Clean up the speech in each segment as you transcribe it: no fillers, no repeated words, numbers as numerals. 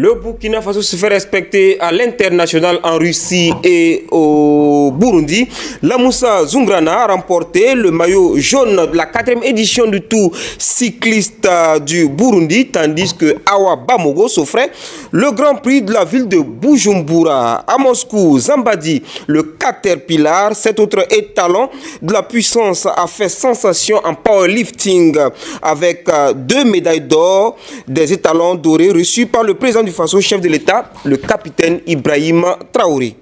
Le Burkina Faso se fait respecter à l'international en Russie et au Burundi. La Moussa Zungrana a remporté le maillot jaune de la 4e édition du Tour cycliste du Burundi, tandis que Awa Bamogo s'offrait le Grand Prix de la ville de Bujumbura. À Moscou, Zambadi, le Caterpillar, cet autre étalon de la puissance, a fait sensation en powerlifting avec 2 médailles d'or, des étalons dorés reçus par le président du Faso, chef de l'État, le capitaine Ibrahim Traoré.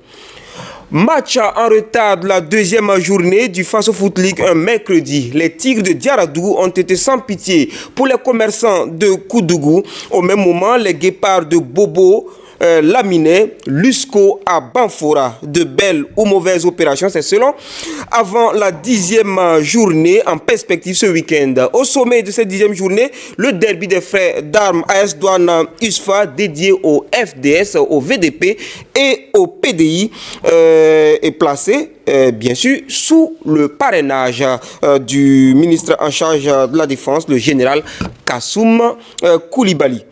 Match en retard de la 2e journée du Faso Foot League un mercredi. Les Tigres de Diaradou ont été sans pitié pour les commerçants de Koudougou. Au même moment, les Guépards de Bobo, Laminé, Lusco à Banfora. De belles ou mauvaises opérations, c'est selon. Avant la 10e journée en perspective ce week-end. Au sommet de cette 10e journée, le derby des frères d'armes AS Douane USFA dédié au FDS, au VDP et au PDI est placé bien sûr sous le parrainage du ministre en charge de la Défense, le général Kassoum Koulibaly.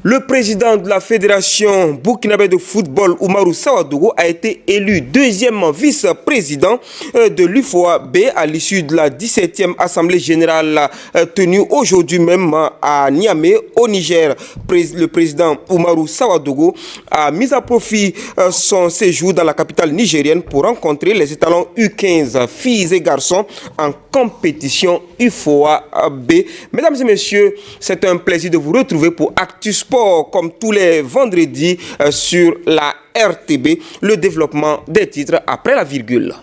Le président de la Fédération burkinabé de football, Oumarou Sawadougou, a été élu 2e vice-président de l'UFOA-B à l'issue de la 17e Assemblée générale tenue aujourd'hui même à Niamey, au Niger. Le président Oumarou Sawadougou a mis à profit son séjour dans la capitale nigérienne pour rencontrer les étalons U15, filles et garçons, en compétition UFOA-B. Mesdames et messieurs, c'est un plaisir de vous retrouver pour Actus Sport, comme tous les vendredis sur la RTB, le développement des titres après la virgule.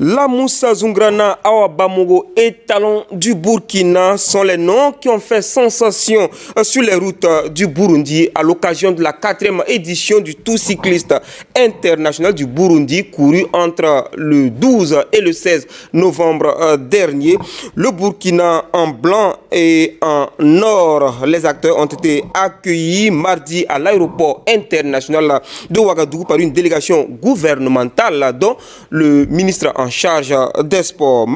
La Moussa Zungrana, Awa Bamogo et Talon du Burkina sont les noms qui ont fait sensation sur les routes du Burundi à l'occasion de la 4e édition du Tour cycliste international du Burundi couru entre le 12 et le 16 novembre dernier. Le Burkina en blanc et en or, les acteurs ont été accueillis mardi à l'aéroport international de Ouagadougou par une délégation gouvernementale dont le ministre en charge des sports,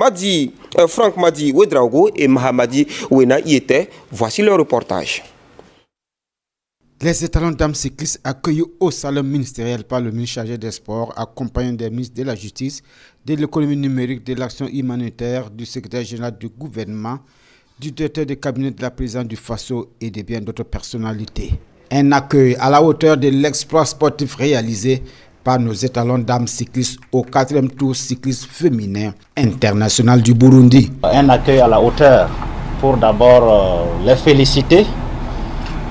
Franck Madi Ouedraogo et Mahamadi Ouena y étaient. Voici le reportage. Les étalons dames cyclistes accueillis au salon ministériel par le ministre chargé des sports, accompagnés des ministres de la Justice, de l'économie numérique, de l'action humanitaire, du secrétaire général du gouvernement, du directeur de cabinet de la présidente du Faso et de bien d'autres personnalités. Un accueil à la hauteur de l'exploit sportif réalisé par nos étalons dames cyclistes au 4e Tour cycliste féminin international du Burundi. Un accueil à la hauteur pour d'abord les féliciter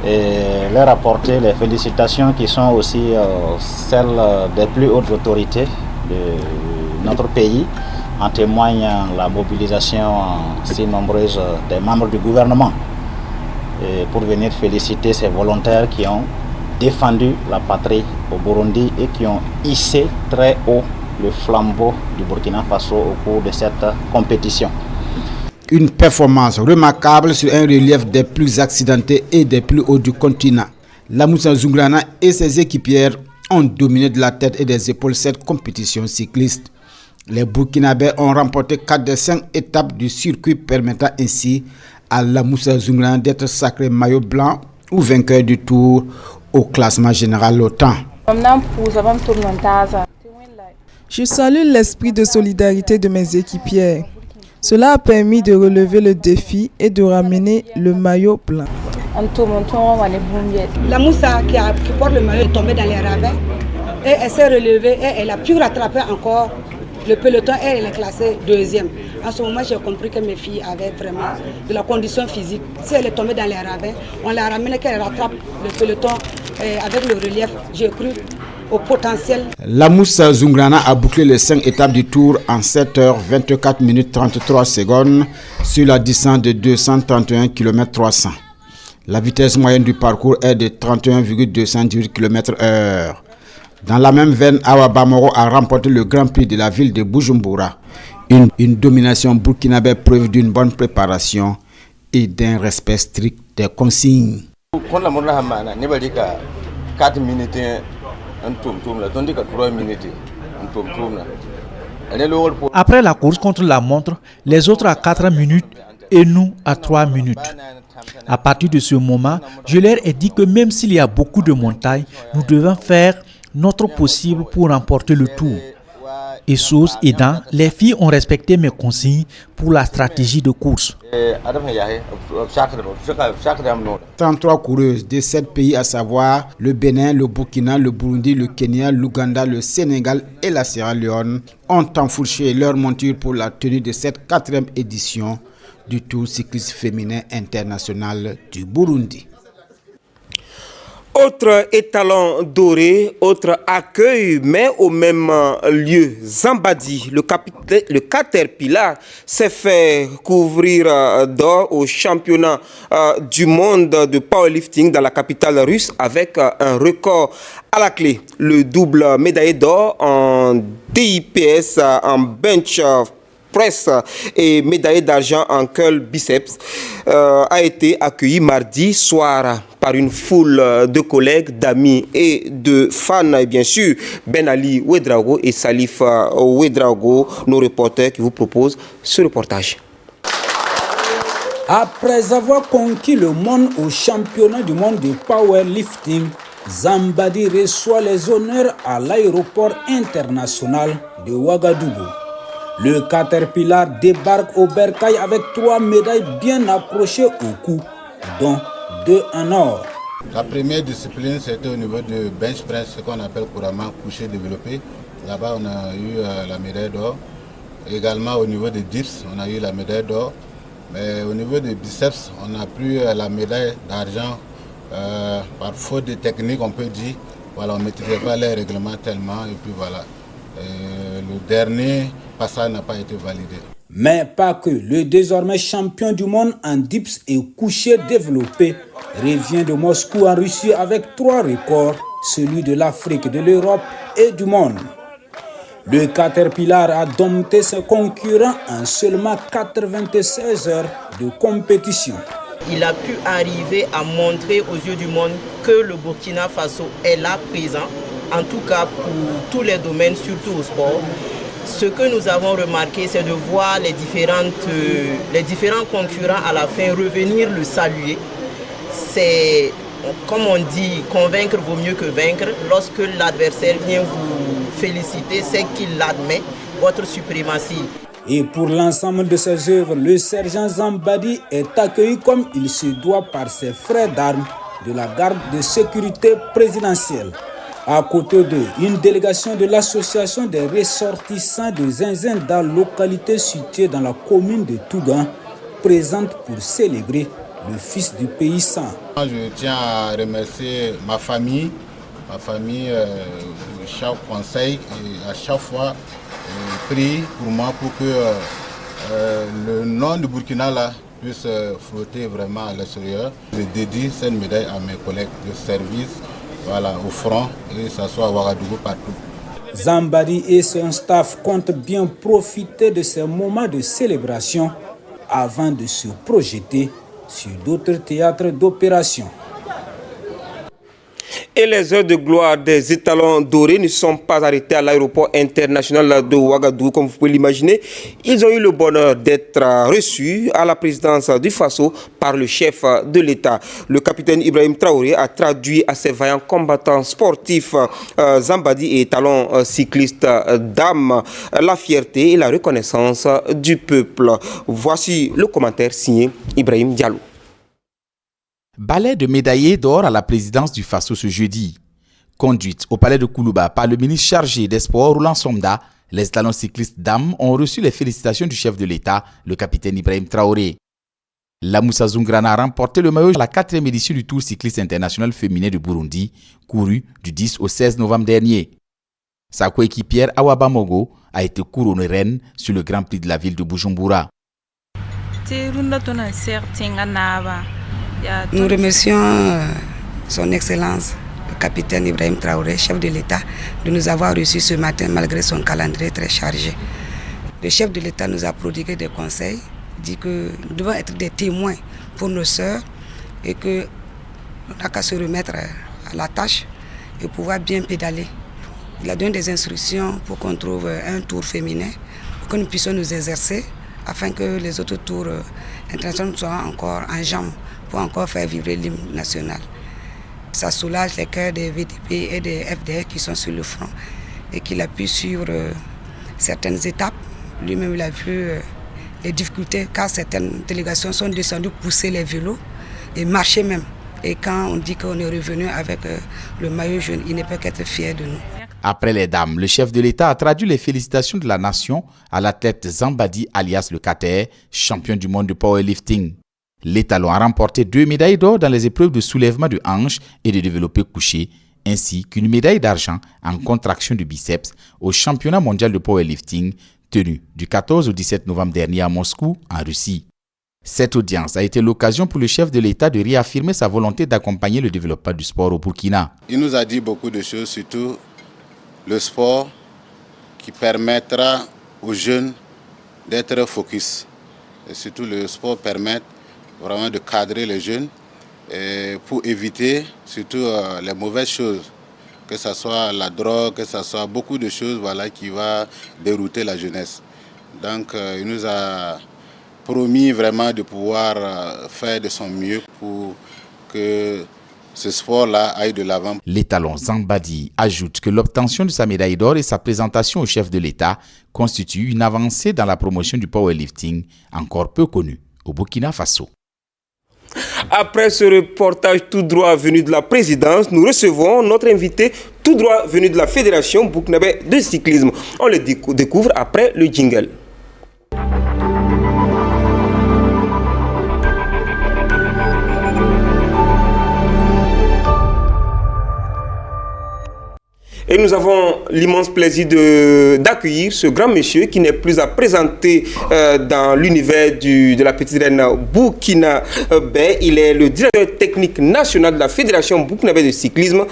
et leur apporter les félicitations qui sont aussi celles des plus hautes autorités de notre pays. En témoigne la mobilisation si nombreuse des membres du gouvernement et pour venir féliciter ces volontaires qui ont défendu la patrie au Burundi et qui ont hissé très haut le flambeau du Burkina Faso au cours de cette compétition. Une performance remarquable sur un relief des plus accidentés et des plus hauts du continent. La Moussa Zungrana et ses équipières ont dominé de la tête et des épaules cette compétition cycliste. Les Burkinabés ont remporté 4 des 5 étapes du circuit, permettant ainsi à la Moussa Zungrana d'être sacré maillot blanc ou vainqueur du tour au classement général l'OTAN. Je salue l'esprit de solidarité de mes équipières. Cela a permis de relever le défi et de ramener le maillot blanc. La Moussa qui porte le maillot est tombée dans les ravins et elle s'est relevée et elle a pu rattraper encore le peloton et elle est classée 2e. En ce moment, j'ai compris que mes filles avaient vraiment de la condition physique. Si elle est tombée dans les ravins, on l'a ramenée qu'elle rattrape le peloton avec le relief. J'ai cru au potentiel. La Moussa Zungrana a bouclé les 5 étapes du tour en 7h24 minutes 33 secondes sur la distance de 231 km 300. La vitesse moyenne du parcours est de 31,218 km/h. Dans la même veine, Awa Bamogo a remporté le Grand Prix de la ville de Bujumbura. Une domination burkinabé preuve d'une bonne préparation et d'un respect strict des consignes. 4 minutes, un tour, la 3 minutes. Après la course contre la montre, les autres à 4 minutes et nous à 3 minutes. À partir de ce moment, je leur ai dit que même s'il y a beaucoup de montagnes, nous devons faire notre possible pour remporter le tour. Et chose aidant, les filles ont respecté mes consignes pour la stratégie de course. 33 coureuses de 7 pays, à savoir le Bénin, le Burkina, le Burundi, le Kenya, l'Ouganda, le Sénégal et la Sierra Leone, ont enfourché leur monture pour la tenue de cette 4e édition du Tour cycliste féminin international du Burundi. Autre étalon doré, autre accueil, mais au même lieu, Zambadi, le Caterpillar, s'est fait couvrir d'or au championnat du monde de powerlifting dans la capitale russe avec un record à la clé. Le double médaillé d'or en DIPS, en bench press et médaillé d'argent en curl biceps a été accueilli mardi soir par une foule de collègues, d'amis et de fans, et bien sûr Ben Ali Ouedraogo et Salif Ouedraogo, nos reporters qui vous proposent ce reportage. Après avoir conquis le monde au championnat du monde de powerlifting, Zambadi reçoit les honneurs à l'aéroport international de Ouagadougou. Le Caterpillar débarque au bercail avec 3 médailles bien accrochées au cou, dont 2 en or. La première discipline, c'était au niveau de bench press, ce qu'on appelle couramment couché développé. Là-bas, on a eu la médaille d'or. Également, au niveau des dips, on a eu la médaille d'or. Mais au niveau des biceps, on a pris la médaille d'argent par faute de technique, on peut dire. Voilà, on ne maîtrisait pas les règlements tellement. Et puis voilà. Le dernier passage n'a pas été validé. Mais pas que. Le désormais champion du monde en dips et couché développé revient de Moscou en Russie avec 3 records, celui de l'Afrique, de l'Europe et du monde. Le Caterpillar a dompté ses concurrents en seulement 96 heures de compétition. Il a pu arriver à montrer aux yeux du monde que le Burkina Faso est là présent, en tout cas pour tous les domaines, surtout au sport. Ce que nous avons remarqué, c'est de voir les différents concurrents à la fin revenir le saluer. C'est, comme on dit, convaincre vaut mieux que vaincre. Lorsque l'adversaire vient vous féliciter, c'est qu'il admet votre suprématie. Et pour l'ensemble de ses œuvres, le sergent Zambadi est accueilli comme il se doit par ses frères d'armes de la garde de sécurité présidentielle. À côté d'eux, une délégation de l'association des ressortissants de Zinzinda, localité située dans la commune de Tougan, présente pour célébrer le fils du pays saint. Je tiens à remercier ma famille, chaque conseil, et à chaque fois prie pour moi pour que le nom du Burkina là puisse flotter vraiment à l'extérieur. Je dédie cette médaille à mes collègues de service, voilà, au front, et ça soit à Ouagadougou partout. Zambadi et son staff comptent bien profiter de ces moments de célébration avant de se projeter sur d'autres théâtres d'opération. Et les heures de gloire des étalons dorés ne sont pas arrêtées à l'aéroport international de Ouagadougou, comme vous pouvez l'imaginer. Ils ont eu le bonheur d'être reçus à la présidence du Faso par le chef de l'État. Le capitaine Ibrahim Traoré a traduit à ses vaillants combattants sportifs Zambadi et étalons cyclistes dames la fierté et la reconnaissance du peuple. Voici le commentaire signé Ibrahim Diallo. Balai de médaillés d'or à la présidence du Faso ce jeudi. Conduite au palais de Koulouba par le ministre chargé des Sports Roland Somda, les étalons cyclistes dames ont reçu les félicitations du chef de l'État, le capitaine Ibrahim Traoré. La Moussa Zungrana a remporté le maillot à la 4e édition du Tour cycliste international féminin du Burundi, couru du 10 au 16 novembre dernier. Sa coéquipière Awaba Mogo a été couronnée reine sur le Grand Prix de la ville de Bujumbura. Nous remercions son Excellence, le capitaine Ibrahim Traoré, chef de l'État, de nous avoir reçus ce matin malgré son calendrier très chargé. Le chef de l'État nous a prodigué des conseils, dit que nous devons être des témoins pour nos sœurs et qu'on n'a qu'à se remettre à la tâche et pouvoir bien pédaler Il a donné des instructions pour qu'on trouve un tour féminin, pour que nous puissions nous exercer, afin que les autres tours internationaux soient encore en jambes, pour encore faire vibrer l'hymne national. Ça soulage les cœurs des VDP et des FDR qui sont sur le front et qu'il a pu suivre certaines étapes. Lui-même, il a vu les difficultés car certaines délégations sont descendues pousser les vélos et marcher même. Et quand on dit qu'on est revenu avec le maillot jaune, il ne peut qu'être fier de nous. Après les dames, le chef de l'État a traduit les félicitations de la nation à l'athlète Zambadi alias le KTE, champion du monde de powerlifting. Les talons a remporté 2 médailles d'or dans les épreuves de soulèvement de hanches et de développé couché, ainsi qu'une médaille d'argent en contraction de biceps au championnat mondial de powerlifting tenu du 14 au 17 novembre dernier à Moscou, en Russie. Cette audience a été l'occasion pour le chef de l'État de réaffirmer sa volonté d'accompagner le développement du sport au Burkina. Il nous a dit beaucoup de choses, surtout le sport qui permettra aux jeunes d'être focus. Et surtout le sport permet vraiment de cadrer les jeunes et pour éviter surtout les mauvaises choses, que ce soit la drogue, que ce soit beaucoup de choses qui vont dérouter la jeunesse. Donc il nous a promis vraiment de pouvoir faire de son mieux pour que ce sport-là aille de l'avant. L'étalon Zambadi ajoute que l'obtention de sa médaille d'or et sa présentation au chef de l'État constituent une avancée dans la promotion du powerlifting encore peu connue au Burkina Faso. Après ce reportage tout droit venu de la présidence, nous recevons notre invité tout droit venu de la Fédération burkinabé de cyclisme. On le découvre après le jingle. Et nous avons l'immense plaisir d'accueillir ce grand monsieur qui n'est plus à présenter dans l'univers de la petite reine burkinabé. Il est le directeur technique national de la Fédération burkinabé de cyclisme.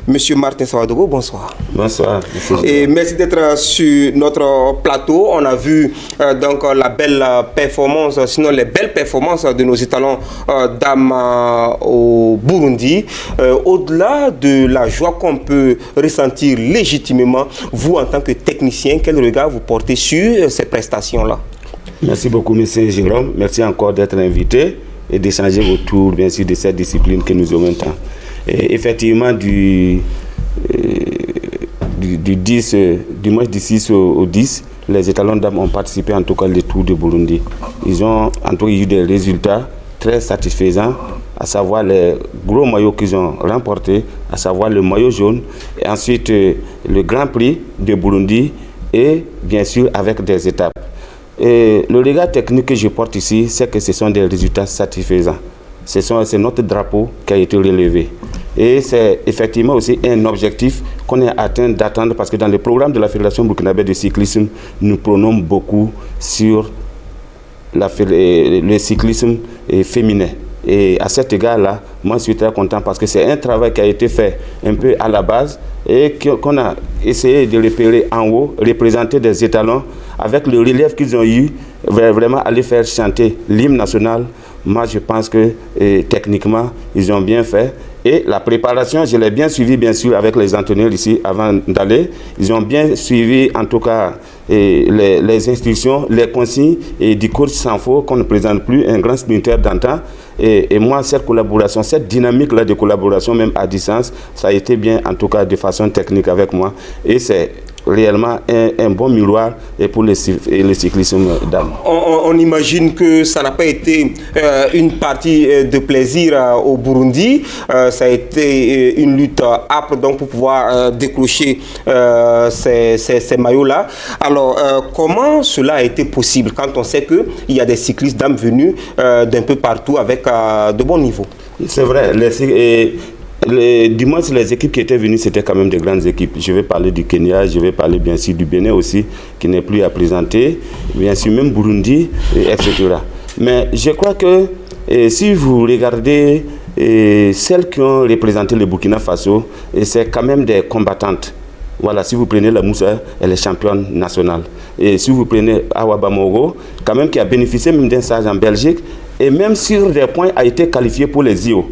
Monsieur Martin Sawadogo, bonsoir. Bonsoir. Et merci d'être sur notre plateau. On a vu donc la belle performance, sinon les belles performances de nos étalons dames au Burundi. Au-delà de la joie qu'on peut ressentir légitimement, vous en tant que technicien, quel regard vous portez sur ces prestations-là? Merci beaucoup, monsieur Jérôme. Merci encore d'être invité et d'échanger autour, bien sûr, de cette discipline que nous aurons tant. Et effectivement, du 6 au 10, les étalons dames ont participé en tout cas au Tour de Burundi. Ils ont en tout cas eu des résultats très satisfaisants, à savoir les gros maillots qu'ils ont remportés, à savoir le maillot jaune, et ensuite le Grand Prix de Burundi, et bien sûr avec des étapes. Et le regard technique que je porte ici, c'est que ce sont des résultats satisfaisants. C'est notre drapeau qui a été relevé. Et c'est effectivement aussi un objectif qu'on est atteint d'attendre, parce que dans le programme de la Fédération burkinabé de cyclisme, nous prenons beaucoup sur le cyclisme féminin. Et à cet égard-là, moi je suis très content parce que c'est un travail qui a été fait un peu à la base et qu'on a essayé de repérer en haut, représenter des étalons avec le relief qu'ils ont eu, vraiment aller faire chanter l'hymne national. Moi je pense que techniquement, ils ont bien fait. Et la préparation, je l'ai bien suivi bien sûr avec les entraîneurs ici avant d'aller. Ils ont bien suivi en tout cas les instructions, les consignes et du coach Sanfo qu'on ne présente plus, un grand sprinter d'antan. Et moi, cette collaboration, cette dynamique-là de collaboration, même à distance, ça a été bien, en tout cas, de façon technique avec moi. Et c'est réellement un bon miroir et pour le cyclisme d'âme. On imagine que ça n'a pas été une partie de plaisir au Burundi. Ça a été une lutte âpre donc, pour pouvoir décrocher ces maillots-là. Alors, comment cela a été possible quand on sait qu'il y a des cyclistes d'âme venus d'un peu partout avec de bons niveaux? C'est vrai. Du moins, les équipes qui étaient venues, c'était quand même des grandes équipes. Je vais parler du Kenya, je vais parler bien sûr du Bénin aussi, qui n'est plus à présenter, bien sûr même Burundi, etc. Mais je crois que si vous regardez celles qui ont représenté le Burkina Faso, c'est quand même des combattantes. Voilà, si vous prenez la Moussa, elle est championne nationale. Et si vous prenez Awa Bamoro, quand même qui a bénéficié même d'un stage en Belgique, et même sur des points a été qualifié pour les JO.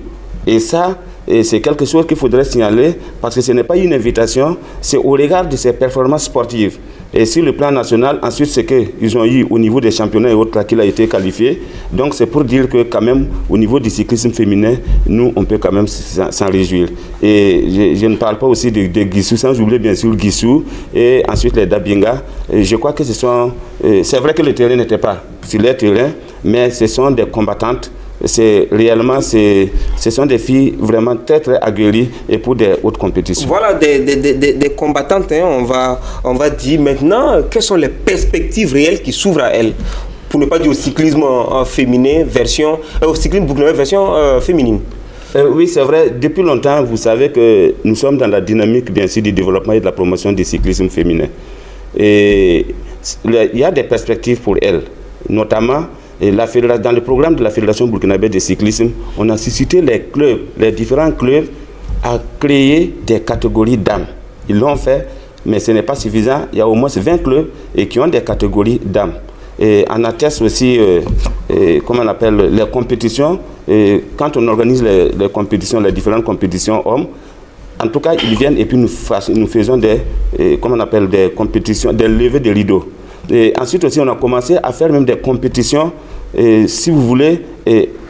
Et ça, Et c'est quelque chose qu'il faudrait signaler parce que ce n'est pas une invitation, c'est au regard de ses performances sportives. Et sur le plan national, ensuite, c'est qu'ils ont eu au niveau des championnats et autres qu'il a été qualifié. Donc c'est pour dire que quand même, au niveau du cyclisme féminin, nous, on peut quand même s'en réjouir. Et je ne parle pas aussi de Guissou, sans oublier bien sûr Guissou et ensuite les Dabinga. Et je crois que ce sont... c'est vrai que le terrain n'était pas sur les terrains, mais ce sont des combattantes. Ce sont des filles vraiment très très aguerries et pour des hautes compétitions. Voilà des combattantes, hein, on va dire maintenant quelles sont les perspectives réelles qui s'ouvrent à elles, pour ne pas dire au cyclisme féminin version au cyclisme burkinabé version féminine. Oui, c'est vrai. Depuis longtemps, vous savez que nous sommes dans la dynamique bien sûr du développement et de la promotion du cyclisme féminin. Et il y a des perspectives pour elles, notamment dans le programme de la Fédération burkinabé de cyclisme, on a suscité les différents clubs à créer des catégories dames. Ils l'ont fait, mais ce n'est pas suffisant. Il y a au moins 20 clubs qui ont des catégories dames. Et on atteste aussi, comment on appelle, les compétitions. Et quand on organise les compétitions, les différentes compétitions hommes, en tout cas, ils viennent et puis nous faisons comment on appelle, des compétitions, des levées de rideaux. Et ensuite aussi, on a commencé à faire même des compétitions, si vous voulez,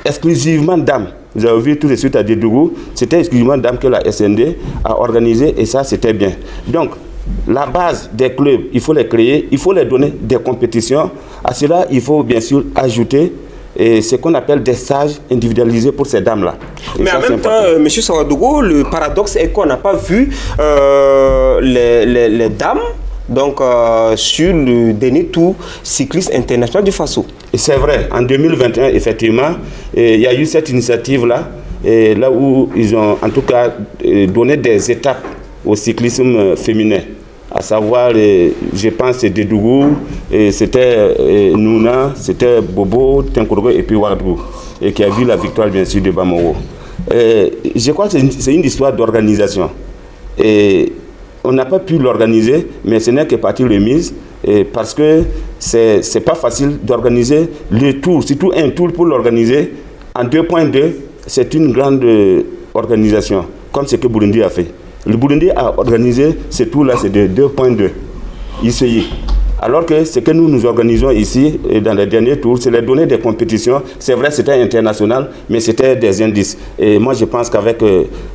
exclusivement dames. Vous avez vu tout de suite à Dédougou, c'était exclusivement dames que la SND a organisé et ça, c'était bien. Donc, la base des clubs, il faut les créer, il faut les donner des compétitions. À cela, il faut bien sûr ajouter ce qu'on appelle des stages individualisés pour ces dames-là. Mais en même temps, M. Sawadogo, le paradoxe est qu'on n'a pas vu les dames donc sur le dernier tour cycliste international du Faso. C'est vrai, en 2021, effectivement, il y a eu cette initiative-là, là où ils ont en tout cas donné des étapes au cyclisme féminin. À savoir, je pense, c'est Dédougou, c'était Nouna, c'était Bobo, Tenkourgo et puis Ouadrou, et qui a vu la victoire, bien sûr, de Bamoro. Je crois que c'est une histoire d'organisation. Et on n'a pas pu l'organiser, mais ce n'est que partie remise, parce que c'est pas facile d'organiser le tour, surtout un tour pour l'organiser en 2.2, c'est une grande organisation, comme ce que Burundi a fait. Le Burundi a organisé ce tour-là, c'est de 2.2 ICI. Alors que ce que nous organisons ici, dans les derniers tours, c'est les données des compétitions. C'est vrai, c'était international, mais c'était des indices. Et moi, je pense qu'avec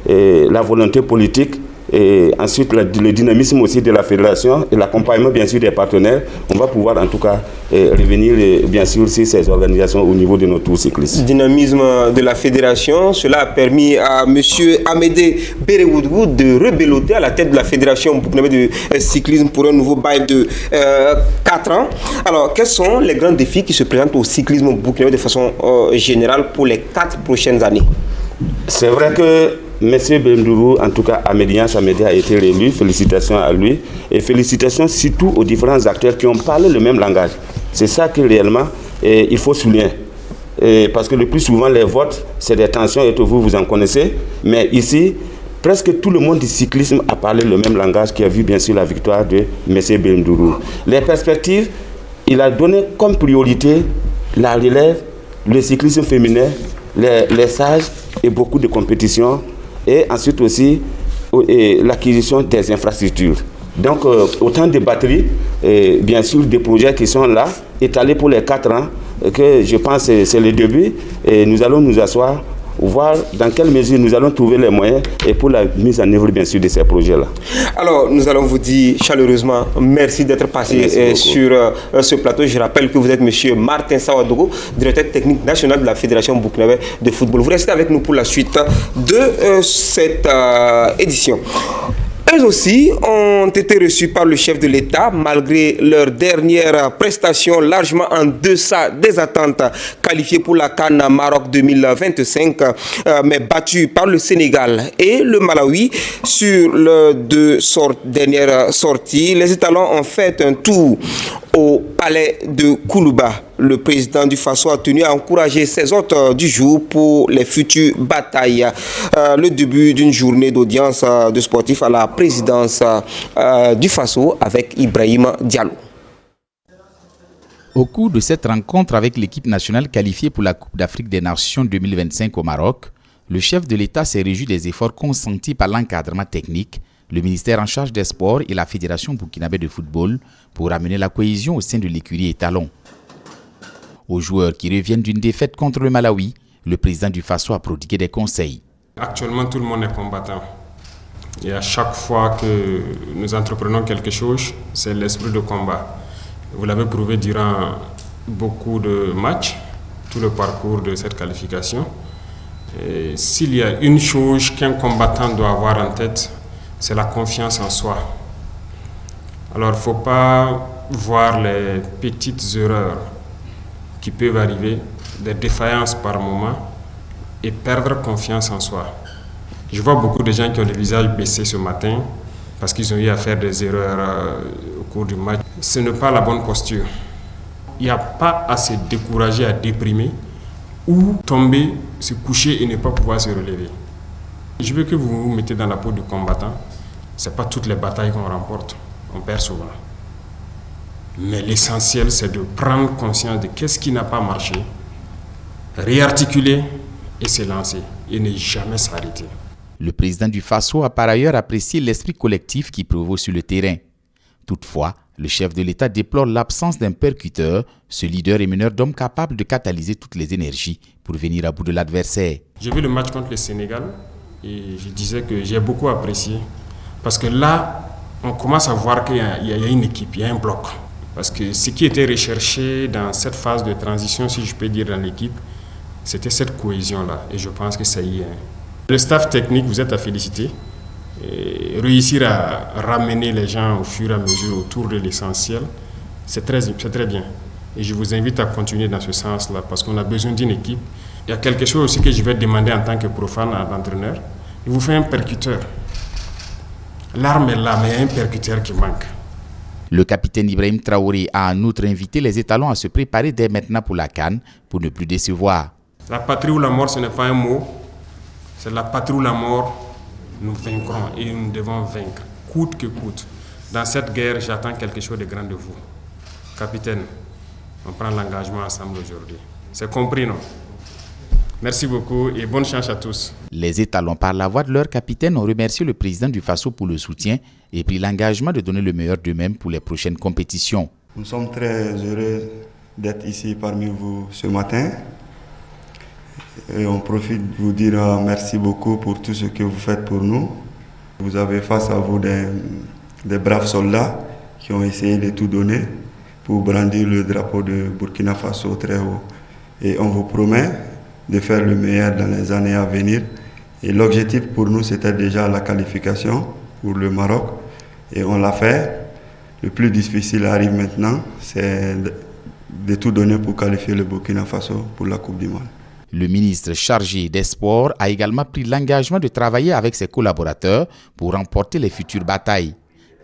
la volonté politique, et ensuite le dynamisme aussi de la fédération et l'accompagnement bien sûr des partenaires, on va pouvoir en tout cas revenir bien sûr sur ces organisations au niveau de nos tours cyclistes. Dynamisme de la fédération, cela a permis à M. Amédée Béréwoudou de rebeloter à la tête de la fédération burkinabé de cyclisme pour un nouveau bail de 4 ans. Alors, quels sont les grands défis qui se présentent au cyclisme burkinabé de façon générale pour les 4 prochaines années? C'est vrai que M. Bendourou, en tout cas Amédien Samédé, a été réélu. Félicitations à lui. Et félicitations surtout aux différents acteurs qui ont parlé le même langage. C'est ça que réellement il faut souligner. Parce que le plus souvent, les votes, c'est des tensions et tout, vous en connaissez. Mais ici, presque tout le monde du cyclisme a parlé le même langage, qui a vu bien sûr la victoire de M. Bendourou. Les perspectives, il a donné comme priorité la relève, le cyclisme féminin, les stages et beaucoup de compétitions. Et ensuite aussi l'acquisition des infrastructures. Donc autant de batteries, bien sûr des projets qui sont là, étalés pour les 4 ans, que je pense que c'est le début. Et nous allons nous asseoir, voir dans quelle mesure nous allons trouver les moyens et pour la mise en œuvre bien sûr de ces projets-là. Alors nous allons vous dire chaleureusement merci d'être passé sur ce plateau. Je rappelle que vous êtes M. Martin Sawadogo, directeur technique national de la Fédération burkinabé de football. Vous restez avec nous pour la suite de cette édition. Eux aussi ont été reçus par le chef de l'État malgré leur dernière prestation largement en deçà des attentes, qualifiées pour la CAN Maroc 2025, mais battus par le Sénégal et le Malawi sur leurs deux dernières sorties. Les étalons ont fait un tour au palais de Koulouba. Le président du Faso a tenu à encourager ses hôtes du jour pour les futures batailles. Le début d'une journée d'audience de sportifs à la présidence du Faso avec Ibrahim Diallo. Au cours de cette rencontre avec l'équipe nationale qualifiée pour la Coupe d'Afrique des Nations 2025 au Maroc, Le chef de l'État s'est réjoui des efforts consentis par l'encadrement technique, le ministère en charge des sports et la Fédération burkinabé de football pour amener la cohésion au sein de l'écurie étalon. Aux joueurs qui reviennent d'une défaite contre le Malawi, le président du Faso a prodigué des conseils. Actuellement, tout le monde est combattant. Et à chaque fois que nous entreprenons quelque chose, c'est l'esprit de combat. Vous l'avez prouvé durant beaucoup de matchs, tout le parcours de cette qualification. S'il y a une chose qu'un combattant doit avoir en tête, c'est la confiance en soi. Alors il ne faut pas voir les petites erreurs qui peuvent arriver, des défaillances par moment, et perdre confiance en soi. Je vois beaucoup de gens qui ont le visage baissé ce matin parce qu'ils ont eu à faire des erreurs au cours du match. Ce n'est pas la bonne posture. Il n'y a pas à se décourager, à déprimer, ou tomber, se coucher et ne pas pouvoir se relever. Je veux que vous vous mettez dans la peau du combattant. Ce n'est pas toutes les batailles qu'on remporte, on perd souvent. Mais l'essentiel, c'est de prendre conscience de qu'est-ce qui n'a pas marché, réarticuler et se lancer, et ne jamais s'arrêter. Le président du Faso a par ailleurs apprécié l'esprit collectif qui prévaut sur le terrain. Toutefois, le chef de l'État déplore l'absence d'un percuteur, ce leader et meneur d'hommes capable de catalyser toutes les énergies pour venir à bout de l'adversaire. J'ai vu le match contre le Sénégal et je disais que j'ai beaucoup apprécié parce que là, on commence à voir qu'il y a une équipe, il y a un bloc. Parce que ce qui était recherché dans cette phase de transition, si je peux dire, dans l'équipe, c'était cette cohésion-là et je pense que ça y est. Le staff technique, vous êtes à féliciter. Et réussir à ramener les gens au fur et à mesure autour de l'essentiel, c'est très bien. Et je vous invite à continuer dans ce sens-là parce qu'on a besoin d'une équipe. Il y a quelque chose aussi que je vais demander en tant que profane à l'entraîneur. Il vous fait un percuteur. L'arme est là, mais il y a un percuteur qui manque. Le capitaine Ibrahim Traoré a en outre invité les étalons à se préparer dès maintenant pour la CAN pour ne plus décevoir. La patrie ou la mort, ce n'est pas un mot. C'est la patrie ou la mort. Nous vaincrons et nous devons vaincre, coûte que coûte. Dans cette guerre, j'attends quelque chose de grand de vous. Capitaine, on prend l'engagement ensemble aujourd'hui. C'est compris, non? Merci beaucoup et bonne chance à tous. Les étalons, par la voix de leur capitaine, ont remercié le président du Faso pour le soutien et pris l'engagement de donner le meilleur d'eux-mêmes pour les prochaines compétitions. Nous sommes très heureux d'être ici parmi vous ce matin. Et on profite de vous dire merci beaucoup pour tout ce que vous faites pour nous. Vous avez face à vous des braves soldats qui ont essayé de tout donner pour brandir le drapeau de Burkina Faso très haut. Et on vous promet de faire le meilleur dans les années à venir. Et l'objectif pour nous, c'était déjà la qualification pour le Maroc. Et on l'a fait. Le plus difficile arrive maintenant, c'est de tout donner pour qualifier le Burkina Faso pour la Coupe du Monde. Le ministre chargé des Sports a également pris l'engagement de travailler avec ses collaborateurs pour remporter les futures batailles.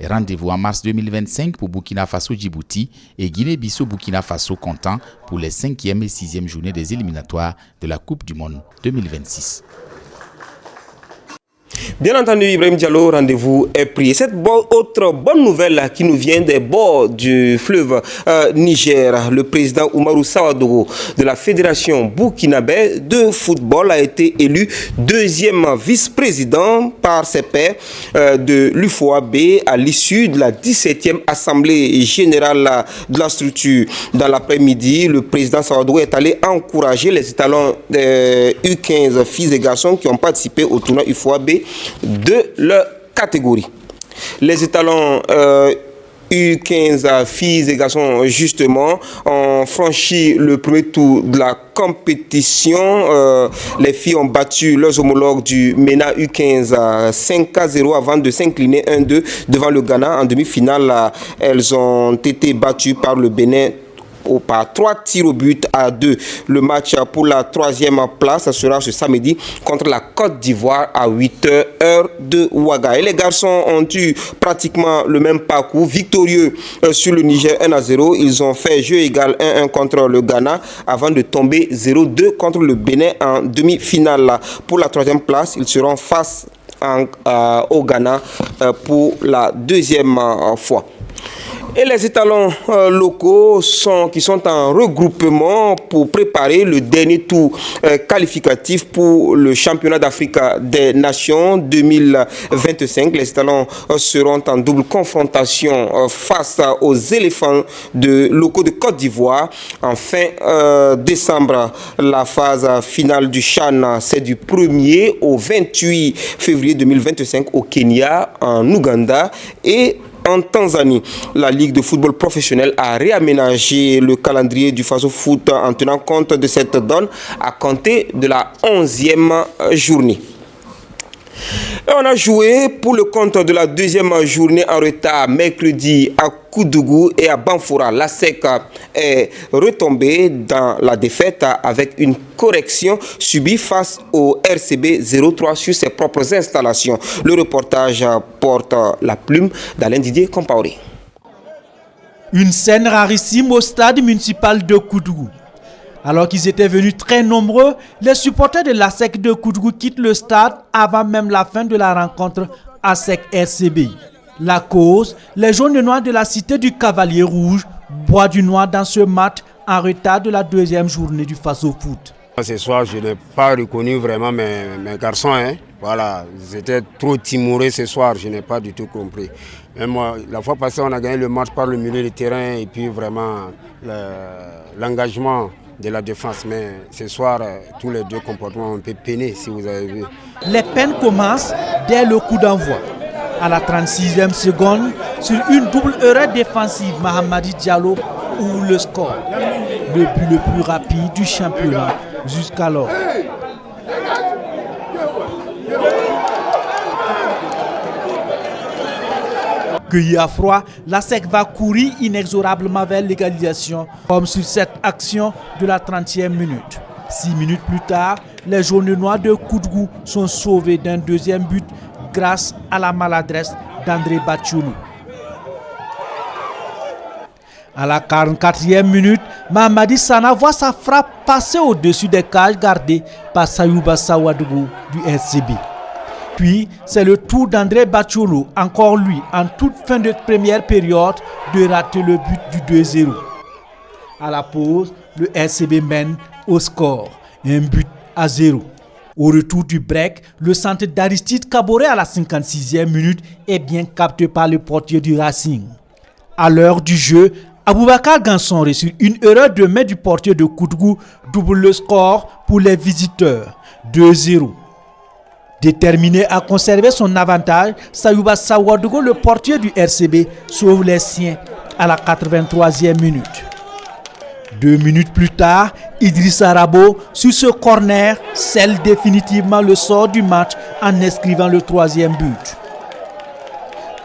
Rendez-vous en mars 2025 pour Burkina Faso-Djibouti et Guinée-Bissau-Burkina Faso comptant pour les 5e et 6e journées des éliminatoires de la Coupe du Monde 2026. Bien entendu, Ibrahim Diallo, rendez-vous est pris. Cette autre bonne nouvelle qui nous vient des bords du fleuve Niger, le président Oumarou Sawadogo de la Fédération burkinabé de football a été élu deuxième vice-président par ses pairs de l'UFOAB à l'issue de la 17e Assemblée générale de la structure. Dans l'après-midi, le président Sawadogo est allé encourager les étalons des U15 filles et garçons qui ont participé au tournoi UFOAB de leur catégorie. Les étalons U15 filles et garçons justement ont franchi le premier tour de la compétition. Les filles ont battu leurs homologues du MENA U15 5-0 avant de s'incliner 1-2 devant le Ghana. En demi-finale, elles ont été battues par le Bénin par 3 tirs au but à 2. Le match pour la 3e place sera ce samedi contre la Côte d'Ivoire à 8h heure de Ouaga. Et les garçons ont eu pratiquement le même parcours, victorieux sur le Niger 1-0. Ils ont fait jeu égal 1-1 contre le Ghana avant de tomber 0-2 contre le Bénin en demi-finale. Pour la 3e place, ils seront face au Ghana pour la 2e fois. Et les étalons locaux qui sont en regroupement pour préparer le dernier tour qualificatif pour le championnat d'Afrique des Nations 2025. Les étalons seront en double confrontation face aux éléphants locaux de Côte d'Ivoire en fin décembre. La phase finale du CHAN, c'est du 1er au 28 février 2025 au Kenya, en Ouganda et en Tanzanie. La Ligue de football professionnel a réaménagé le calendrier du Faso Foot en tenant compte de cette donne à compter de la 11e journée. Et on a joué pour le compte de la deuxième journée en retard mercredi à Koudougou et à Banfora. La SEC est retombée dans la défaite avec une correction subie face au RCB 03 sur ses propres installations. Le reportage porte la plume d'Alain Didier Compaoré. Une scène rarissime au stade municipal de Koudougou. Alors qu'ils étaient venus très nombreux, les supporters de l'ASEC de Koudougou quittent le stade avant même la fin de la rencontre ASEC-RCB. La cause, les jaunes et noirs de la cité du Cavalier Rouge boivent du noir dans ce match en retard de la deuxième journée du Faso Foot. Ce soir, je n'ai pas reconnu vraiment mes garçons. Voilà, ils étaient trop timorés ce soir, je n'ai pas du tout compris. Même moi, la fois passée, on a gagné le match par le milieu du terrain et puis vraiment l'engagement de la défense. Mais ce soir, tous les deux comportements ont un peu peiné, si vous avez vu. Les peines commencent dès le coup d'envoi. À la 36e seconde, sur une double erreur défensive, Mahamadi Diallo ouvre le score. Le but le plus rapide du championnat jusqu'alors. Cueilli à froid, la SEC va courir inexorablement vers l'égalisation, comme sur cette action de la 30e minute. 6 minutes plus tard, les jaunes noirs de Koudougou sont sauvés d'un deuxième but grâce à la maladresse d'André Batchoulou. À la 44e minute, Mamadi Sana voit sa frappe passer au-dessus des cages gardées par Sayouba Sawadougou du RCB. Puis, c'est le tour d'André Batchoulou, encore lui, en toute fin de première période, de rater le but du 2-0. À la pause, le RCB mène au score, 1-0. Au retour du break, le centre d'Aristide Kaboré à la 56e minute est bien capté par le portier du Racing. À l'heure du jeu, Aboubakar Ganson reçut une erreur de main du portier de Koudougou, double le score pour les visiteurs, 2-0. Déterminé à conserver son avantage, Sayouba Sawadougou, le portier du RCB, sauve les siens à la 83e minute. 2 minutes plus tard, Idrissa Rabo, sur ce corner, scelle définitivement le sort du match en inscrivant le 3e but.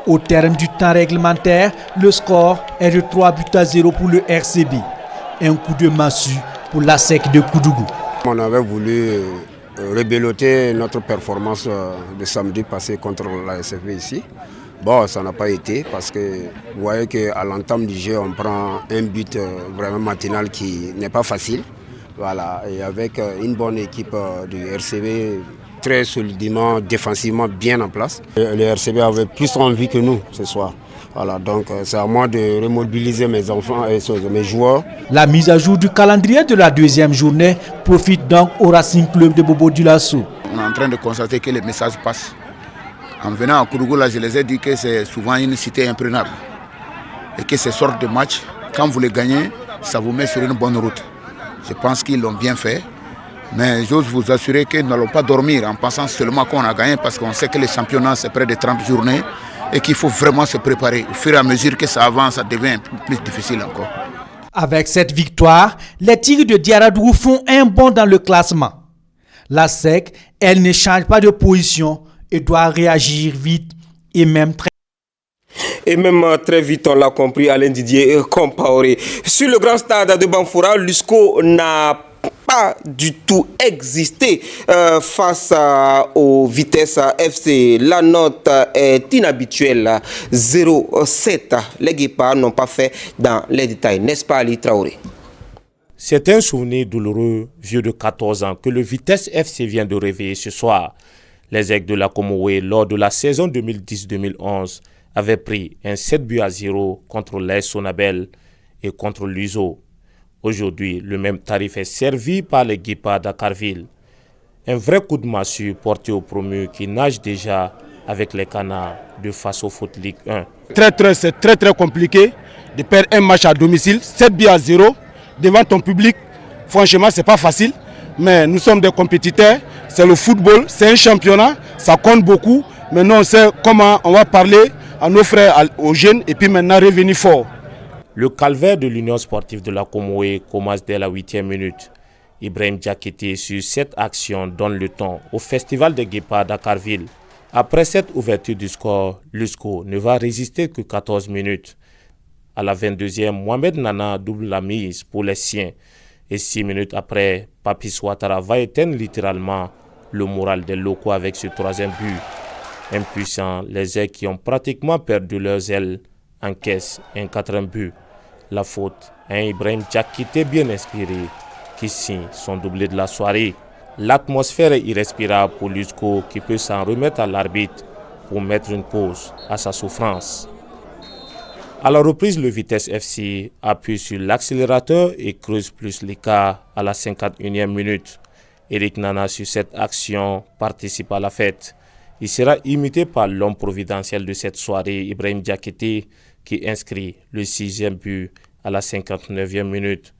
Au terme du temps réglementaire, le score est de 3-0 pour le RCB. Un coup de massue pour la SEC de Koudougou. On avait voulu rebeloter notre performance de samedi passé contre la SFB ici. Bon, ça n'a pas été parce que vous voyez qu'à l'entame du jeu, on prend un but vraiment matinal qui n'est pas facile. Voilà, et avec une bonne équipe du RCB, très solidement, défensivement bien en place. Le RCB avait plus envie que nous ce soir. Voilà, donc c'est à moi de remobiliser mes enfants et mes joueurs. La mise à jour du calendrier de la deuxième journée profite donc au Racing Club de Bobo Dioulasso. On est en train de constater que les messages passent. En venant à Koudougou, là, je les ai dit que c'est souvent une cité imprenable. Et que ces sortes de matchs, quand vous les gagnez, ça vous met sur une bonne route. Je pense qu'ils l'ont bien fait. Mais j'ose vous assurer que nous n'allons pas dormir en pensant seulement qu'on a gagné parce qu'on sait que les championnats, c'est près de 30 journées et qu'il faut vraiment se préparer. Au fur et à mesure que ça avance, ça devient plus difficile encore. Avec cette victoire, les Tigres de Diaradougou font un bond dans le classement. La SEC, elle ne change pas de position et doit réagir vite et même très vite, on l'a compris, Alain Didier Compaoré. Sur le grand stade de Banfora, l'USCO n'a pas du tout existé face aux Vitesse FC. La note est inhabituelle, 0,7. Les Guépards n'ont pas fait dans les détails, n'est-ce pas Ali Traoré? C'est un souvenir douloureux, vieux de 14 ans, que le Vitesse FC vient de réveiller ce soir. Les Aigles de la Comoé, lors de la saison 2010-2011, avait pris un 7-0 contre l'AS Sonabel et contre l'USO. Aujourd'hui, le même tarif est servi par les Guépards d'Akarville. Un vrai coup de massue porté au promu qui nage déjà avec les Canards de Faso Foot Ligue 1. C'est très compliqué de perdre un match à domicile, 7-0 devant ton public. Franchement, c'est pas facile, mais nous sommes des compétiteurs. C'est le football, c'est un championnat, ça compte beaucoup. Maintenant, on sait comment on va parler à nos frères, aux jeunes, et puis maintenant revenir fort. Le calvaire de l'Union sportive de la Comoé commence dès la 8e minute. Ibrahim Diakité sur cette action donne le ton au Festival des Guépards d'Akarville. Après cette ouverture du score, l'USCO ne va résister que 14 minutes. À la 22e, Mohamed Nana double la mise pour les siens. Et 6 minutes après, Papis Ouattara va éteindre littéralement le moral des locaux avec ce 3e but. Impuissants, les ailes qui ont pratiquement perdu leurs ailes encaissent un 4e but. La faute à Ibrahim Diakité bien inspiré qui signe son doublé de la soirée. L'atmosphère est irrespirable pour l'USCO qui peut s'en remettre à l'arbitre pour mettre une pause à sa souffrance. À la reprise, le Vitesse FC appuie sur l'accélérateur et creuse plus l'écart à la 51e minute. Eric Nana sur cette action participe à la fête. Il sera imité par l'homme providentiel de cette soirée, Ibrahim Diakité, qui inscrit le 6e but à la 59e minute.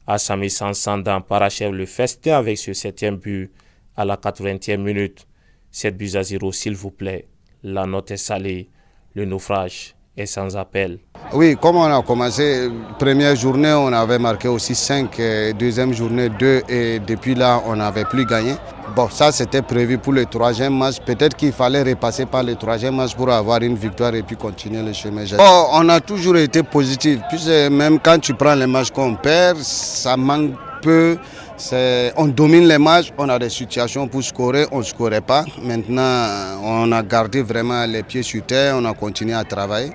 Assami Sansandan parachève le festin avec ce 7e but à la 80e minute. 7-0 s'il vous plaît. La note est salée. Le naufrage est sans appel. Oui, comme on a commencé, première journée, on avait marqué aussi 5, deuxième journée 2 et depuis là, on n'avait plus gagné. Bon, ça c'était prévu pour le 3e match. Peut-être qu'il fallait repasser par le 3e match pour avoir une victoire et puis continuer le chemin. Bon, on a toujours été positif. Puis même quand tu prends les matchs qu'on perd, ça manque peu. On domine les matchs, on a des situations pour scorer, on ne scorait pas. Maintenant, on a gardé vraiment les pieds sur terre, on a continué à travailler.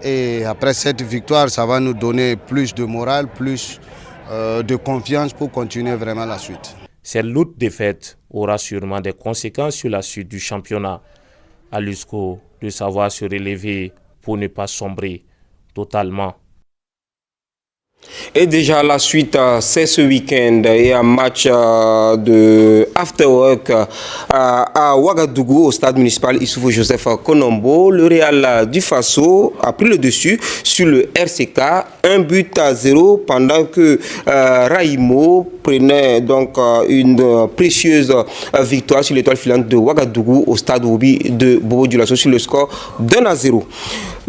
Et après cette victoire, ça va nous donner plus de morale, plus de confiance pour continuer vraiment la suite. Cette lourde défaite aura sûrement des conséquences sur la suite du championnat. À l'USCO de savoir se relever pour ne pas sombrer totalement. Et déjà la suite, c'est ce week-end et un match de afterwork à Ouagadougou au stade municipal Issoufou Joseph Konombo. Le Real du Faso a pris le dessus sur le RCK, 1-0 pendant que Raïmo prenait donc une précieuse victoire sur l'étoile filante de Ouagadougou au stade Oubi de Bobo Dioulasso sur le score d'1-0.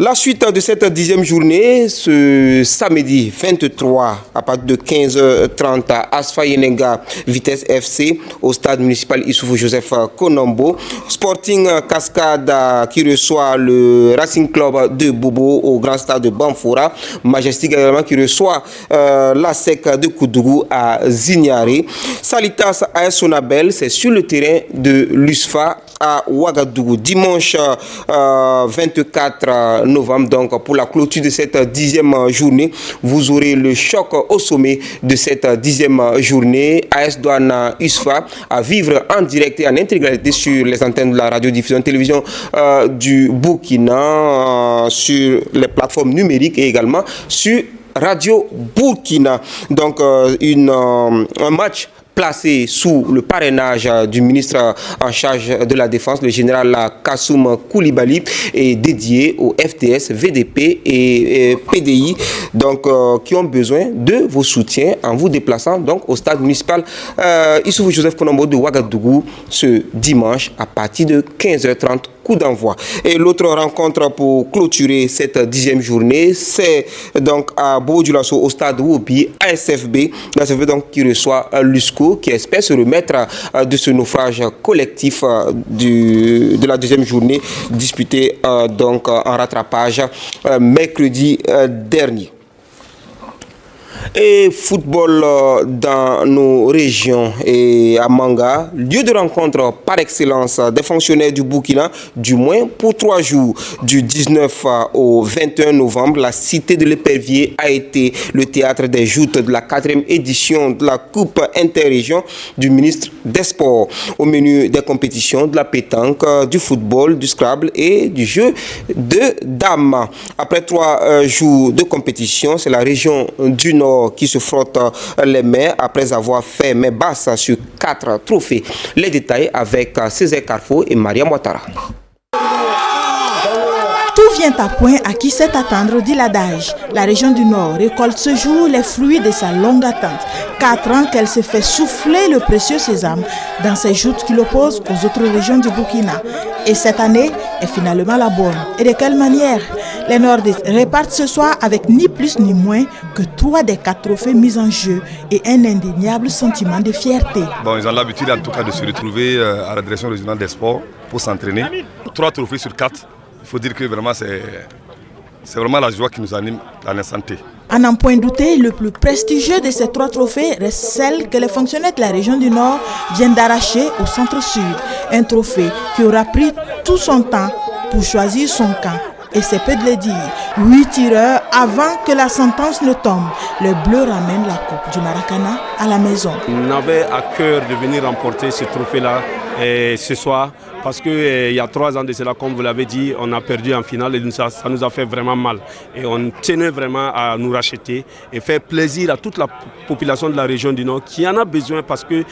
La suite de cette 10e journée, ce samedi 23 à partir de 15h30 à Asfa Yenenga, Vitesse FC au stade municipal Issoufou Joseph Konombo. Sporting Cascade qui reçoit le Racing Club de Bobo au grand stade de Banfora. Majestic également qui reçoit la SEC de Koudougou à Zignare. Salitas AS Sonabel, c'est sur le terrain de l'USFA à Ouagadougou. Dimanche 24 novembre, donc pour la clôture de cette 10e journée, vous aurez le choc au sommet de cette 10e journée. AS Douane USFA à vivre en direct et en intégralité sur les antennes de la radiodiffusion télévision du Burkina, sur les plateformes numériques et également sur Radio Burkina. Donc un match placé sous le parrainage du ministre en charge de la Défense, le général Kassoum Koulibaly, et dédié au FDS, VDP et PDI, donc qui ont besoin de vos soutiens en vous déplaçant donc au stade municipal Issoufou Joseph Konombo de Ouagadougou ce dimanche à partir de 15h30. Coup d'envoi. Et l'autre rencontre pour clôturer cette 10e journée, c'est donc à Bobo Dioulasso au stade Woubi, ASFB, l'ASFB donc qui reçoit l'USCO, qui espère se remettre de ce naufrage collectif de la 2e journée disputée donc en rattrapage mercredi dernier. Et football dans nos régions et à Manga, lieu de rencontre par excellence des fonctionnaires du Burkina, du moins pour 3 jours. Du 19 au 21 novembre, la cité de l'Épervier a été le théâtre des joutes de la 4e édition de la Coupe interrégion du ministre des Sports. Au menu des compétitions de la pétanque, du football, du Scrabble et du jeu de dames. Après 3 jours de compétition, c'est la région du Nord qui se frotte les mains après avoir fait main basse sur 4 trophées. Les détails avec Césaire Carrefour et Maria Ouattara. Tout vient à point à qui sait attendre, dit l'adage. La région du Nord récolte ce jour les fruits de sa longue attente. 4 ans qu'elle se fait souffler le précieux sésame dans ces joutes qui l'opposent aux autres régions du Burkina. Et cette année est finalement la bonne. Et de quelle manière? Les Nordistes repartent ce soir avec ni plus ni moins que 3 des 4 trophées mis en jeu et un indéniable sentiment de fierté. Bon, ils ont l'habitude en tout cas de se retrouver à la direction régionale des sports pour s'entraîner. 3 trophées sur 4. Il faut dire que vraiment c'est vraiment la joie qui nous anime dans l'instant T. À n'en point douter, le plus prestigieux de ces 3 trophées reste celle que les fonctionnaires de la région du Nord viennent d'arracher au centre-sud. Un trophée qui aura pris tout son temps pour choisir son camp. Et c'est peu de le dire, 8 tireurs avant que la sentence ne tombe. Les Bleus ramènent la coupe du Maracana à la maison. On avait à cœur de venir remporter ce trophée-là ce soir parce qu'il y a 3 ans de cela, comme vous l'avez dit, on a perdu en finale et ça nous a fait vraiment mal. Et on tenait vraiment à nous racheter et faire plaisir à toute la population de la région du Nord qui en a besoin parce que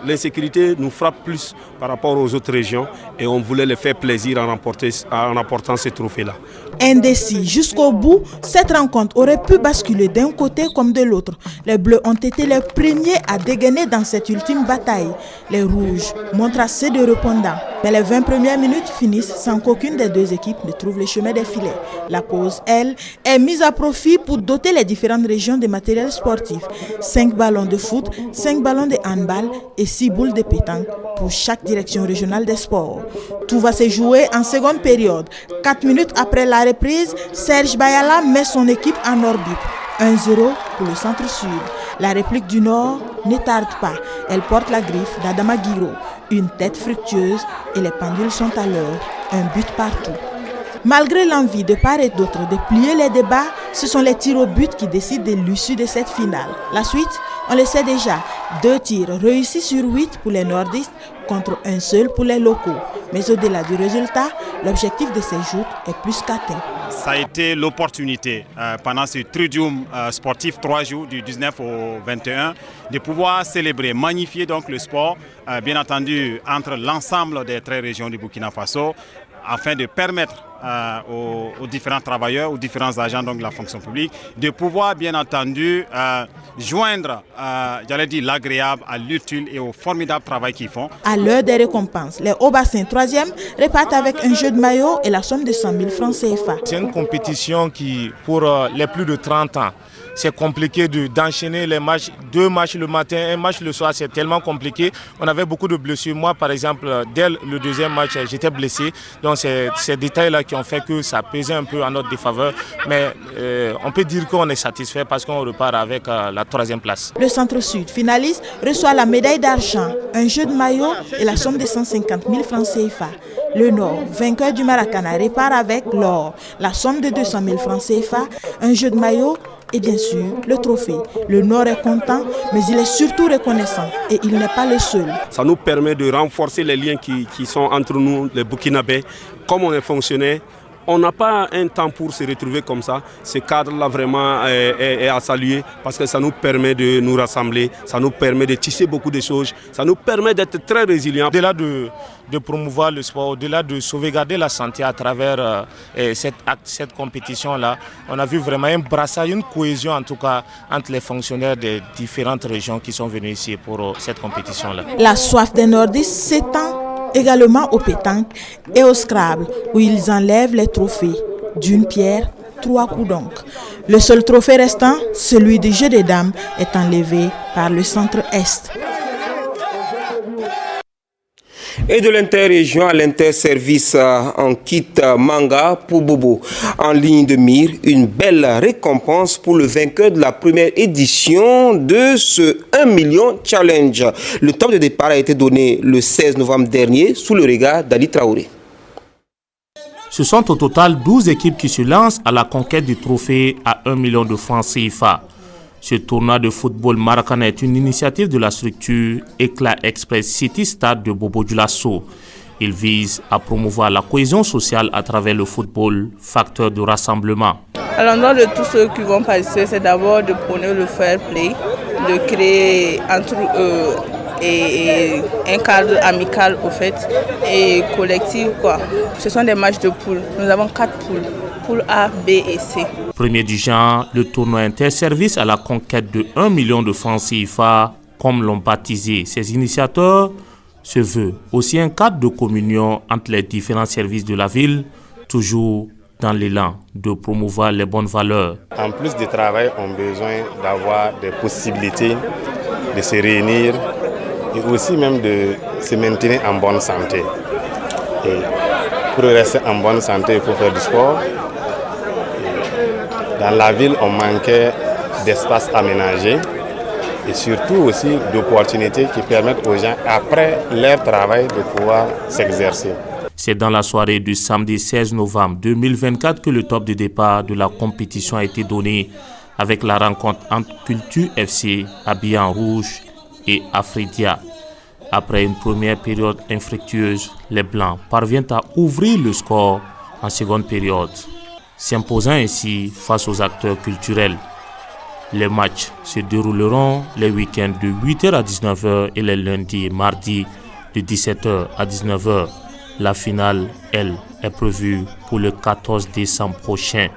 l'insécurité nous frappe plus par rapport aux autres régions et on voulait les faire plaisir en remportant ce trophée-là. Indécis jusqu'au bout, cette rencontre aurait pu basculer d'un côté comme de l'autre. Les Bleus ont été les premiers à dégainer dans cette ultime bataille. Les Rouges montrent assez de répondants. Mais les 20 premières minutes finissent sans qu'aucune des 2 équipes ne trouve le chemin des filets. La pause, elle, est mise à profit pour doter les différentes régions de matériel sportif. 5 ballons de foot, 5 ballons de handball et 6 boules de pétanque pour chaque direction régionale des sports. Tout va se jouer en seconde période. 4 minutes après la reprise, Serge Bayala met son équipe en orbite. 1-0 pour le centre-sud. La République du Nord ne tarde pas. Elle porte la griffe d'Adama Guiro. Une tête fructueuse et les pendules sont à l'heure. Un but partout. Malgré l'envie de part et d'autre de plier les débats, ce sont les tirs au but qui décident de l'issue de cette finale. La suite, on le sait déjà. 2 tirs réussis sur 8 pour les nordistes contre un seul pour les locaux. Mais au-delà du résultat, l'objectif de ces joutes est plus qu'atteint. Ça a été l'opportunité pendant ce tridium sportif 3 jours du 19 au 21 de pouvoir célébrer, magnifier donc le sport, bien entendu entre l'ensemble des 13 régions du Burkina Faso, afin de permettre aux différents travailleurs, aux différents agents donc de la fonction publique, de pouvoir bien entendu joindre, j'allais dire, l'agréable à l'utile et au formidable travail qu'ils font. À l'heure des récompenses, les Hauts-Bassins 3e repartent avec un jeu de maillot et la somme de 100 000 francs CFA. C'est une compétition qui, pour les plus de 30 ans, c'est compliqué d'enchaîner les matchs, 2 matchs le matin, 1 match le soir, c'est tellement compliqué. On avait beaucoup de blessures. Moi, par exemple, dès le 2e match, j'étais blessé. Donc, c'est ces détails-là qui ont fait que ça pesait un peu en notre défaveur. Mais on peut dire qu'on est satisfait parce qu'on repart avec la 3e place. Le Centre-Sud, finaliste, reçoit la médaille d'argent, un jeu de maillot et la somme de 150 000 francs CFA. Le Nord, vainqueur du Maracana, repart avec l'or, la somme de 200 000 francs CFA, un jeu de maillot et bien sûr le trophée. Le Nord est content, mais il est surtout reconnaissant et il n'est pas le seul. Ça nous permet de renforcer les liens qui sont entre nous, les Burkinabés. Comme on est fonctionnaire, on n'a pas un temps pour se retrouver comme ça. Ce cadre-là vraiment est à saluer parce que ça nous permet de nous rassembler, ça nous permet de tisser beaucoup de choses, ça nous permet d'être très résilients. Au-delà de promouvoir le sport, au-delà de sauvegarder la santé à travers cette compétition-là, on a vu vraiment un brassage, une cohésion en tout cas entre les fonctionnaires des différentes régions qui sont venus ici pour cette compétition-là. La soif des nordistes s'étend également au pétanque et au Scrabble, où ils enlèvent les trophées. D'une pierre, 3 coups donc. Le seul trophée restant, celui du jeu des dames, est enlevé par le centre-est. Et de l'interrégion à l'interservice en kit manga pour Bobo. En ligne de mire, une belle récompense pour le vainqueur de la première édition de ce 1 million challenge. Le top de départ a été donné le 16 novembre dernier sous le regard d'Ali Traoré. Ce sont au total 12 équipes qui se lancent à la conquête du trophée à 1 million de francs CFA. Ce tournoi de football maracanais est une initiative de la structure Éclat Express City Stade de Bobo Dioulasso. Il vise à promouvoir la cohésion sociale à travers le football, facteur de rassemblement. À l'endroit de tous ceux qui vont participer, c'est d'abord de prôner le fair play, de créer entre eux et un cadre amical au fait et collectif quoi. Ce sont des matchs de poules. Nous avons 4 poules. Poule A, B et C. Premier du genre, le tournoi interservice à la conquête de 1 million de francs CFA, comme l'ont baptisé ses initiateurs, se veut aussi un cadre de communion entre les différents services de la ville, toujours dans l'élan de promouvoir les bonnes valeurs. En plus du travail, on a besoin d'avoir des possibilités de se réunir et aussi même de se maintenir en bonne santé. Et pour rester en bonne santé, il faut faire du sport. Dans la ville, on manquait d'espaces aménagés et surtout aussi d'opportunités qui permettent aux gens, après leur travail, de pouvoir s'exercer. C'est dans la soirée du samedi 16 novembre 2024 que le top de départ de la compétition a été donné avec la rencontre entre Culture FC, habillé en rouge, et Afridia. Après une première période infructueuse, les Blancs parviennent à ouvrir le score en seconde période, s'imposant ainsi face aux acteurs culturels. Les matchs se dérouleront les week-ends de 8h à 19h et les lundis et mardis de 17h à 19h. La finale, elle, est prévue pour le 14 décembre prochain.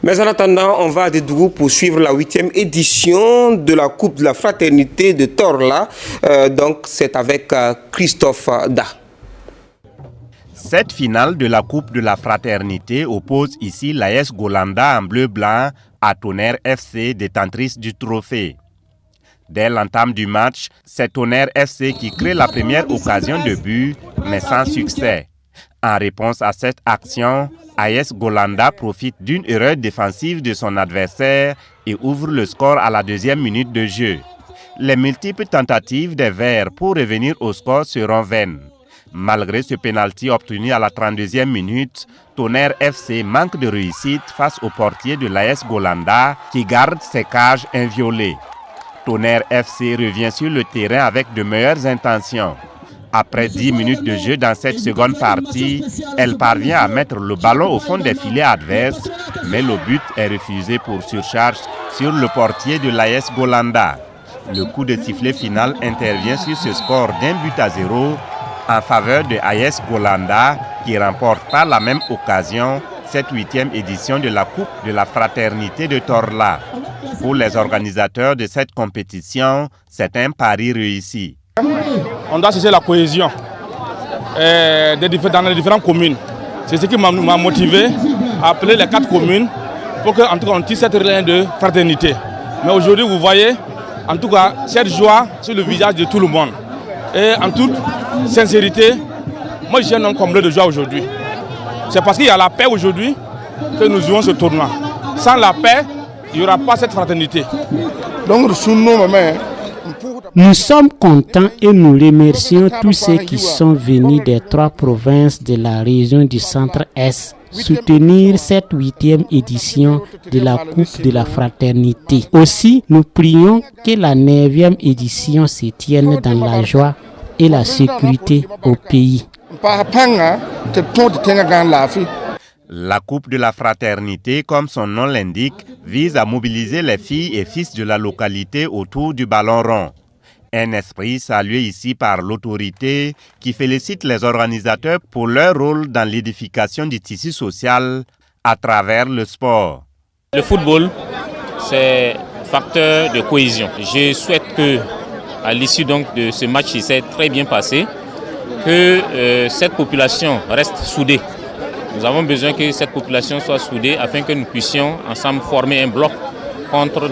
Mais en attendant, on va à Dédougou pour suivre la 8e édition de la Coupe de la Fraternité de Torla. Donc c'est avec Christophe Da. Cette finale de la Coupe de la Fraternité oppose ici l'AS Golanda en bleu-blanc à Tonnerre FC, détentrice du trophée. Dès l'entame du match, c'est Tonnerre FC qui crée la première occasion de but, mais sans succès. En réponse à cette action, AS Golanda profite d'une erreur défensive de son adversaire et ouvre le score à la 2e minute de jeu. Les multiples tentatives des Verts pour revenir au score seront vaines. Malgré ce pénalty obtenu à la 32e minute, Tonnerre FC manque de réussite face au portier de l'AS Golanda qui garde ses cages inviolées. Tonnerre FC revient sur le terrain avec de meilleures intentions. Après 10 minutes de jeu dans cette seconde partie, elle parvient à mettre le ballon au fond des filets adverses, mais le but est refusé pour surcharge sur le portier de l'AS Golanda. Le coup de sifflet final intervient sur ce score d'1-0 en faveur de AS Golanda qui remporte par la même occasion cette 8e édition de la Coupe de la Fraternité de Torla. Pour les organisateurs de cette compétition, c'est un pari réussi. On doit chercher la cohésion dans les différentes communes. C'est ce qui m'a motivé à appeler les 4 communes pour qu'en tout cas on tisse cette lien de fraternité. Mais aujourd'hui, vous voyez, en tout cas, cette joie sur le visage de tout le monde. Et en toute sincérité, moi j'ai un homme comblé de joie aujourd'hui. C'est parce qu'il y a la paix aujourd'hui que nous jouons ce tournoi. Sans la paix, il n'y aura pas cette fraternité. Donc, nous sommes contents et nous remercions tous ceux qui sont venus des 3 provinces de la région du Centre-Est soutenir cette 8e édition de la Coupe de la Fraternité. Aussi, nous prions que la 9e édition se tienne dans la joie et la sécurité au pays. La Coupe de la Fraternité, comme son nom l'indique, vise à mobiliser les filles et fils de la localité autour du ballon rond. Un esprit salué ici par l'autorité qui félicite les organisateurs pour leur rôle dans l'édification du tissu social à travers le sport. Le football, c'est facteur de cohésion. Je souhaite que, à l'issue donc de ce match qui s'est très bien passé, que cette population reste soudée. Nous avons besoin que cette population soit soudée afin que nous puissions ensemble former un bloc contre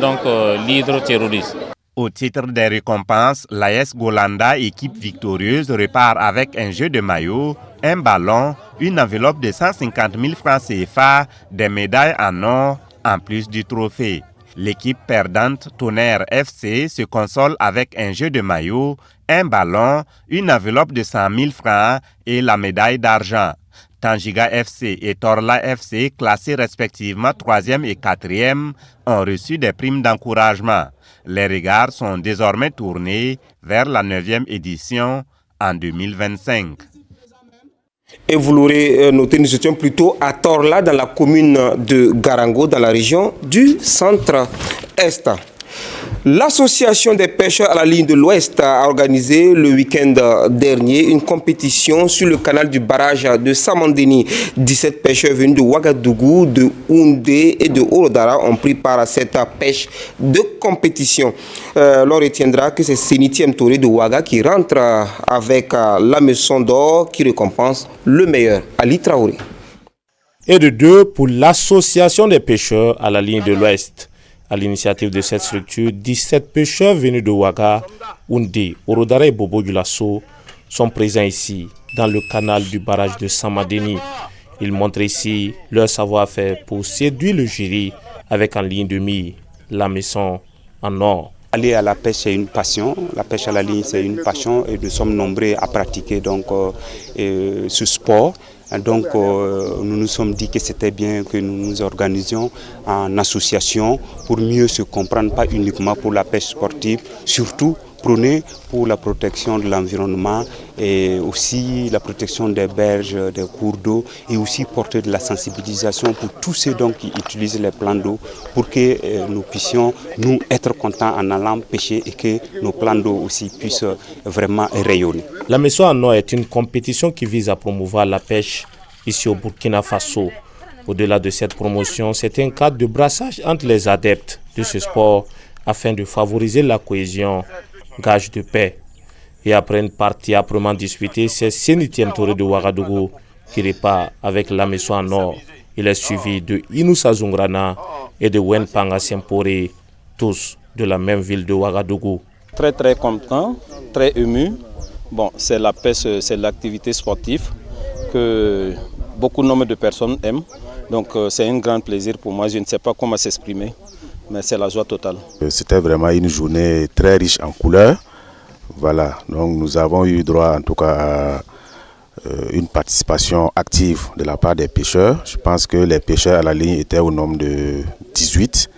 l'hydroterrorisme. Au titre des récompenses, l'AS Golanda, équipe victorieuse, repart avec un jeu de maillot, un ballon, une enveloppe de 150 000 francs CFA, des médailles en or, en plus du trophée. L'équipe perdante Tonnerre FC se console avec un jeu de maillot, un ballon, une enveloppe de 100 000 francs et la médaille d'argent. Tangiga FC et Torla FC, classés respectivement 3e et 4e, ont reçu des primes d'encouragement. Les regards sont désormais tournés vers la 9e édition en 2025. Et vous l'aurez noté, nous étions plutôt à Torla, dans la commune de Garango, dans la région du centre-est. L'association des pêcheurs à la ligne de l'Ouest a organisé le week-end dernier une compétition sur le canal du barrage de Samandeni. 17 pêcheurs venus de Ouagadougou, de Houndé et de Orodara ont pris part à cette pêche de compétition. L'on retiendra que c'est Sénitième Touré de Ouaga qui rentre avec la Maison d'or qui récompense le meilleur, Ali Traoré. Et de 2 pour l'association des pêcheurs à la ligne de l'Ouest. À l'initiative de cette structure, 17 pêcheurs venus de Ouaga, Houndé, Orodara et Bobo Dioulasso sont présents ici, dans le canal du barrage de Samadeni. Ils montrent ici leur savoir-faire pour séduire le jury avec en ligne de mire la maison en or. Aller à la pêche, c'est une passion. La pêche à la ligne, c'est une passion et nous sommes nombreux à pratiquer ce sport. Donc nous nous sommes dit que c'était bien que nous nous organisions en association pour mieux se comprendre, pas uniquement pour la pêche sportive, surtout prôner pour la protection de l'environnement et aussi la protection des berges, des cours d'eau et aussi porter de la sensibilisation pour tous ceux qui utilisent les plans d'eau pour que nous puissions nous être contents en allant pêcher et que nos plans d'eau aussi puissent vraiment rayonner. La Maison en or est une compétition qui vise à promouvoir la pêche ici au Burkina Faso. Au-delà de cette promotion, c'est un cadre de brassage entre les adeptes de ce sport afin de favoriser la cohésion, gage de paix. Et après une partie âprement disputée, c'est Sénitième Touré de Ouagadougou qui repart avec la Maison en or. Il est suivi de Inoussa Zungrana et de Wenpanga Sempore, tous de la même ville de Ouagadougou. Très content, très ému. Bon, c'est la pêche, c'est l'activité sportive que beaucoup de personnes aiment. Donc c'est un grand plaisir pour moi. Je ne sais pas comment s'exprimer, mais c'est la joie totale. C'était vraiment une journée très riche en couleurs. Voilà, donc nous avons eu droit en tout cas à une participation active de la part des pêcheurs. Je pense que les pêcheurs à la ligne étaient au nombre de 18.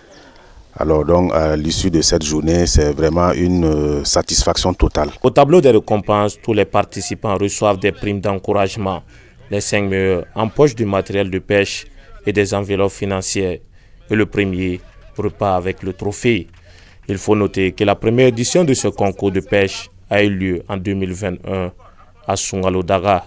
Alors donc à l'issue de cette journée, c'est vraiment une satisfaction totale. Au tableau des récompenses, tous les participants reçoivent des primes d'encouragement. Les 5 meilleurs empochent du matériel de pêche et des enveloppes financières. Et le premier repart avec le trophée. Il faut noter que la première édition de ce concours de pêche a eu lieu en 2021 à Sungalo-Daga.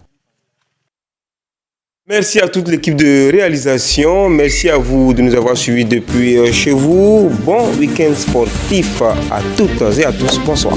Merci à toute l'équipe de réalisation. Merci à vous de nous avoir suivis depuis chez vous. Bon week-end sportif à toutes et à tous. Bonsoir.